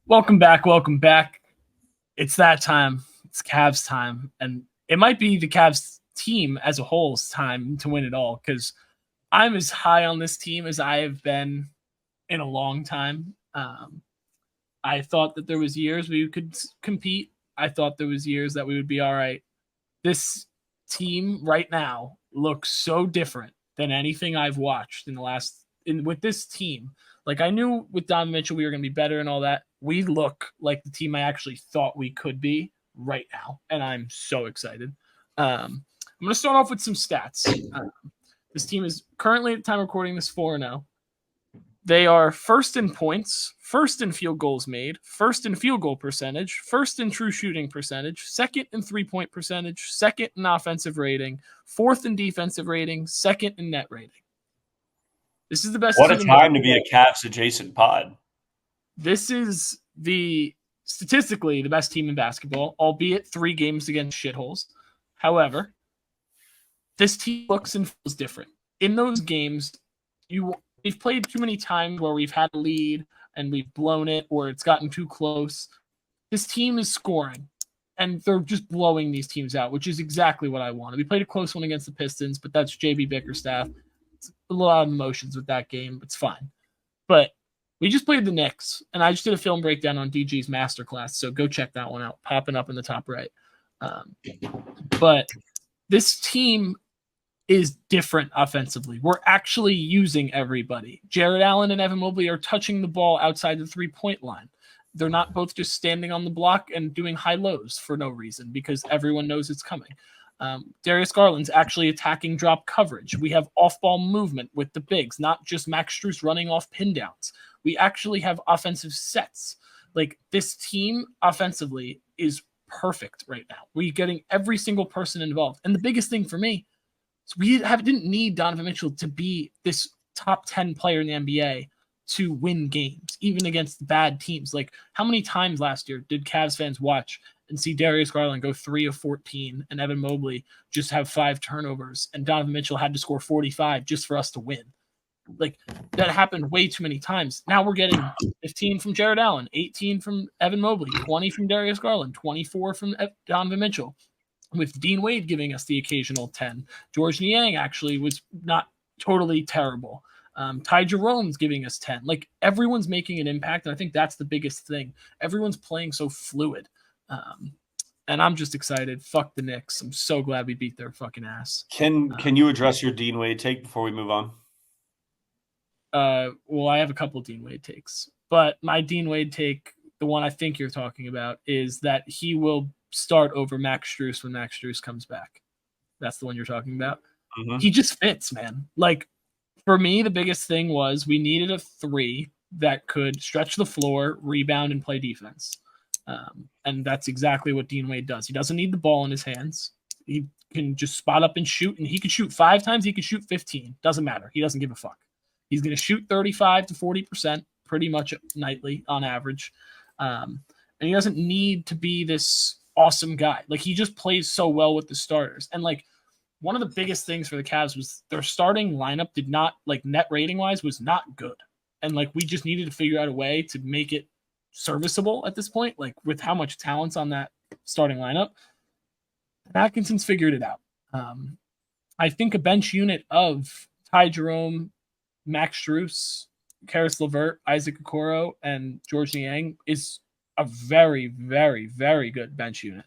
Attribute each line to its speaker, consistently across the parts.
Speaker 1: Welcome back. Welcome back. It's that time. It's Cavs time. And it might be the Cavs team as a whole's time to win it all because I'm as high on this team as I have been in a long time. I thought that there was years we could compete. I thought there was years that we would be all right. This team right now looks so different than anything I've watched in the last with this team. Like I knew with Don Mitchell we were going to be better and all that. We look like the team I actually thought we could be right now, and I'm so excited. I'm going to start off with some stats. This team is currently at the time of recording this 4-0. They are first in points, first in field goals made, first in field goal percentage, first in true shooting percentage, second in 3-point percentage, second in offensive rating, fourth in defensive rating, second in net rating. This is the best
Speaker 2: What a
Speaker 1: team in
Speaker 2: time to be a Cavs adjacent pod.
Speaker 1: This is statistically the best team in basketball, albeit 3 games against shitholes. However, this team looks and feels different. In those games, we've played too many times where we've had a lead and we've blown it or it's gotten too close. This team is scoring and they're just blowing these teams out, which is exactly what I wanted. We played a close one against the Pistons, but that's JB Bickerstaff. It's a lot of emotions with that game. It's fine. But we just played the Knicks, and I just did a film breakdown on DG's masterclass, so go check that one out, popping up in the top right. But this team is different offensively. We're actually using everybody. Jared Allen and Evan Mobley are touching the ball outside the 3-point line. They're not both just standing on the block and doing high lows for no reason because everyone knows it's coming. Darius Garland's actually attacking drop coverage. We have off-ball movement with the bigs, not just Max Strus running off pin downs. We actually have offensive sets. Like this team offensively is perfect right now. We're getting every single person involved. And the biggest thing for me is didn't need Donovan Mitchell to be this top 10 player in the NBA to win games, even against bad teams. Like how many times last year did Cavs fans watch and see Darius Garland go 3 of 14 and Evan Mobley just have 5 turnovers and Donovan Mitchell had to score 45 just for us to win? Like that happened way too many times. Now we're getting 15 from Jared Allen, 18 from Evan Mobley, 20 from Darius Garland, 24 from Donovan Mitchell, with Dean Wade giving us the occasional 10. George Niang actually was not totally terrible. Ty Jerome's giving us 10. Like everyone's making an impact, and I think that's the biggest thing. Everyone's playing so fluid. And I'm just excited. Fuck the Knicks. I'm so glad we beat their fucking ass.
Speaker 2: Can you address your Dean Wade take before we move on?
Speaker 1: Well, I have a couple of Dean Wade takes, but my Dean Wade take, the one I think you're talking about, is that he will start over Max Strus when Max Strus comes back. That's the one you're talking about. Mm-hmm. He just fits, man. Like for me, the biggest thing was we needed a 3 that could stretch the floor, rebound, and play defense. And that's exactly what Dean Wade does. He doesn't need the ball in his hands. He can just spot up and shoot, and he could shoot 5 times. He could shoot 15. Doesn't matter. He doesn't give a fuck. He's going to shoot 35 to 40% pretty much nightly on average. And he doesn't need to be this awesome guy. Like he just plays so well with the starters. And like one of the biggest things for the Cavs was their starting lineup did not, like net rating wise, was not good. And like we just needed to figure out a way to make it serviceable at this point, like with how much talent's on that starting lineup. Atkinson's figured it out. I think a bench unit of Ty Jerome, Max Strus, Karis LeVert, Isaac Okoro, and George Niang is a very, very, very good bench unit.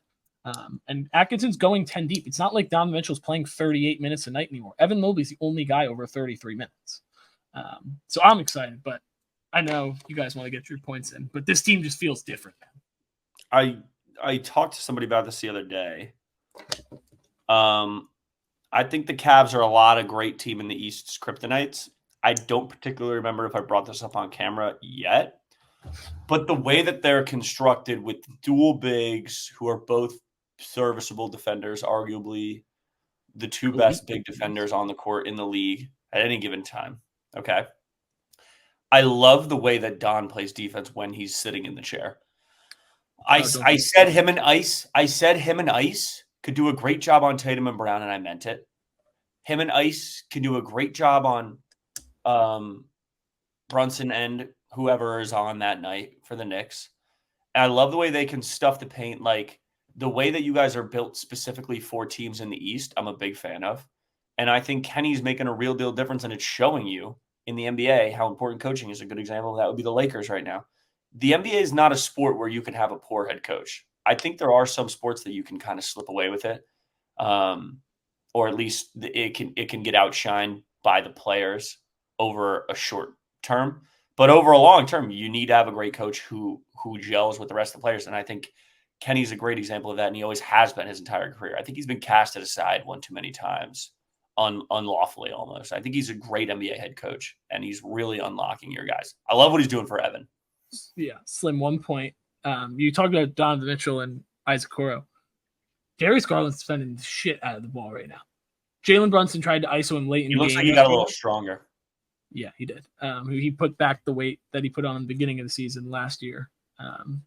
Speaker 1: And Atkinson's going 10 deep. It's not like Donovan Mitchell's playing 38 minutes a night anymore. Evan Mobley's the only guy over 33 minutes. So I'm excited, but I know you guys want to get your points in, but this team just feels different,
Speaker 2: man. I talked to somebody about this the other day. I think the Cavs are a lot of great team in the East's kryptonites. I don't particularly remember if I brought this up on camera yet, but the way that they're constructed with dual bigs who are both serviceable defenders, arguably the 2 best big defenders on the court in the league at any given time. Okay. I love the way that Don plays defense when he's sitting in the chair. I said him and Ice could do a great job on Tatum and Brown, and I meant it. Him and Ice can do a great job on Brunson and whoever is on that night for the Knicks. I love the way they can stuff the paint. Like the way that you guys are built specifically for teams in the East, I'm a big fan of. And I think Kenny's making a real deal difference, and it's showing you in the NBA how important coaching is. A good example of that would be the Lakers right now. The NBA is not a sport where you can have a poor head coach. I think there are some sports that you can kind of slip away with it, or at least it can get outshined by the players over a short term. But over a long term, you need to have a great coach who gels with the rest of the players. And I think Kenny's a great example of that, and he always has been his entire career. I think he's been casted aside one too many times, unlawfully almost. I think he's a great NBA head coach, and he's really unlocking your guys. I love what he's doing for Evan.
Speaker 1: Yeah, Slim, 1 point. You talked about Donovan Mitchell and Isaac Okoro. Darius Garland's spending the shit out of the ball right now. Jalen Brunson tried to ISO him late in the game.
Speaker 2: He looks like he got a little stronger.
Speaker 1: Yeah, he did. He put back the weight that he put on in the beginning of the season last year,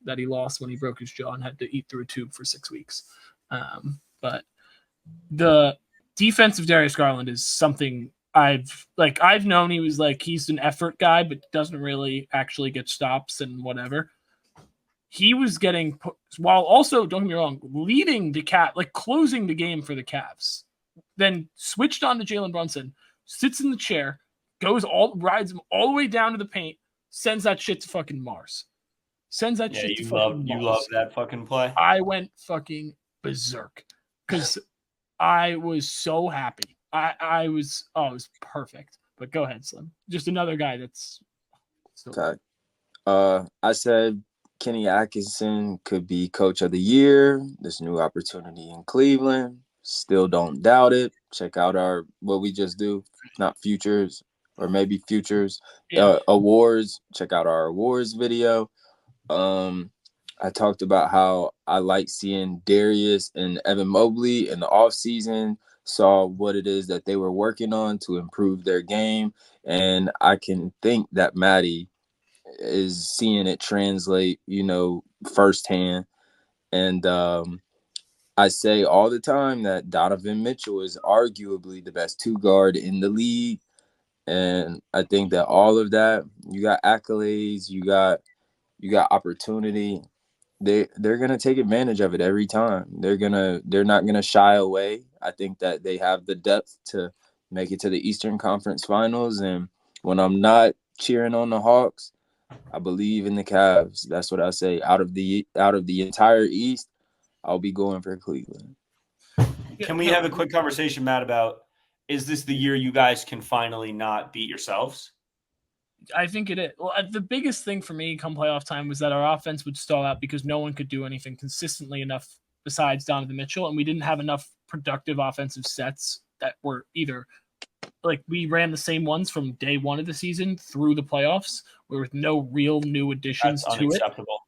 Speaker 1: that he lost when he broke his jaw and had to eat through a tube for 6 weeks. But the defense of Darius Garland is something I've known he was like, he's an effort guy, but doesn't really actually get stops and whatever. He was getting, while also, don't get me wrong, leading the Cavs, like closing the game for the Cavs, then switched on to Jalen Brunson, sits in the chair, rides him all the way down to the paint, sends that shit to fucking Mars. Shit to fucking Mars.
Speaker 2: You love that fucking play.
Speaker 1: I went fucking berserk because I was so happy. It was perfect. But go ahead, Slim. Just another guy that's
Speaker 3: okay. I said Kenny Atkinson could be coach of the year. This new opportunity in Cleveland. Still don't doubt it. Check out what we just do, not futures or maybe futures awards. Check out our awards video. I talked about how I like seeing Darius and Evan Mobley in the offseason, saw what it is that they were working on to improve their game. And I can think that Maddie is seeing it translate, firsthand. And I say all the time that Donovan Mitchell is arguably the best 2-guard in the league. And I think that all of that, you got accolades, you got opportunity. They're gonna take advantage of it every time. They're not gonna shy away. I think that they have the depth to make it to the Eastern Conference Finals. And when I'm not cheering on the Hawks, I believe in the Cavs. That's what I say. Out of the entire East, I'll be going for Cleveland.
Speaker 2: Can we have a quick conversation, Matt, about is this the year you guys can finally not beat yourselves?
Speaker 1: I think it is. Well, the biggest thing for me come playoff time was that our offense would stall out because no one could do anything consistently enough besides Donovan Mitchell, and we didn't have enough productive offensive sets that were either like we ran the same ones from day one of the season through the playoffs, with no real new additions to
Speaker 2: unacceptable.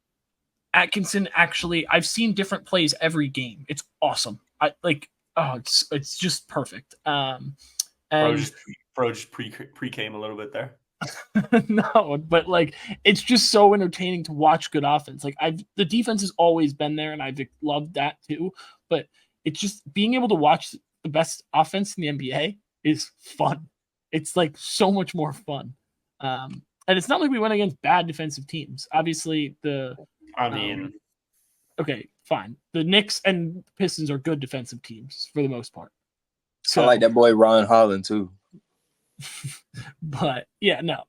Speaker 1: It. Atkinson, actually, I've seen different plays every game. It's awesome. It's just perfect. And
Speaker 2: Bro just pre-came a little bit there.
Speaker 1: No, but it's just so entertaining to watch good offense. The defense has always been there, and I've loved that too. But it's just being able to watch the best offense in the NBA is fun. It's so much more fun. And it's not like we went against bad defensive teams. Obviously, okay, fine. The Knicks and Pistons are good defensive teams for the most part. So,
Speaker 3: I like that boy Ron Holland too.
Speaker 1: But yeah, no,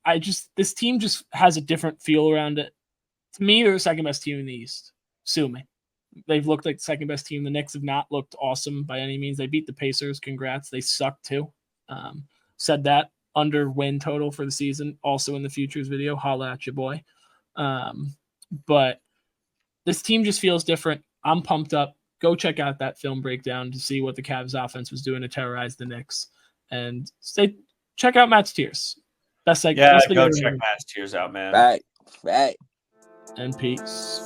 Speaker 1: this team just has a different feel around it. To me, they're the second best team in the East. Sue me. They've looked like the second best team. The Knicks have not looked awesome by any means. They beat the Pacers. Congrats. They suck too. Said that under win total for the season. Also in the futures video. Holla at your boy. But this team just feels different. I'm pumped up. Go check out that film breakdown to see what the Cavs offense was doing to terrorize the Knicks. And check out Matt's Tears.
Speaker 2: Go check Matt's Tears out, man.
Speaker 3: Fact.
Speaker 1: And peace.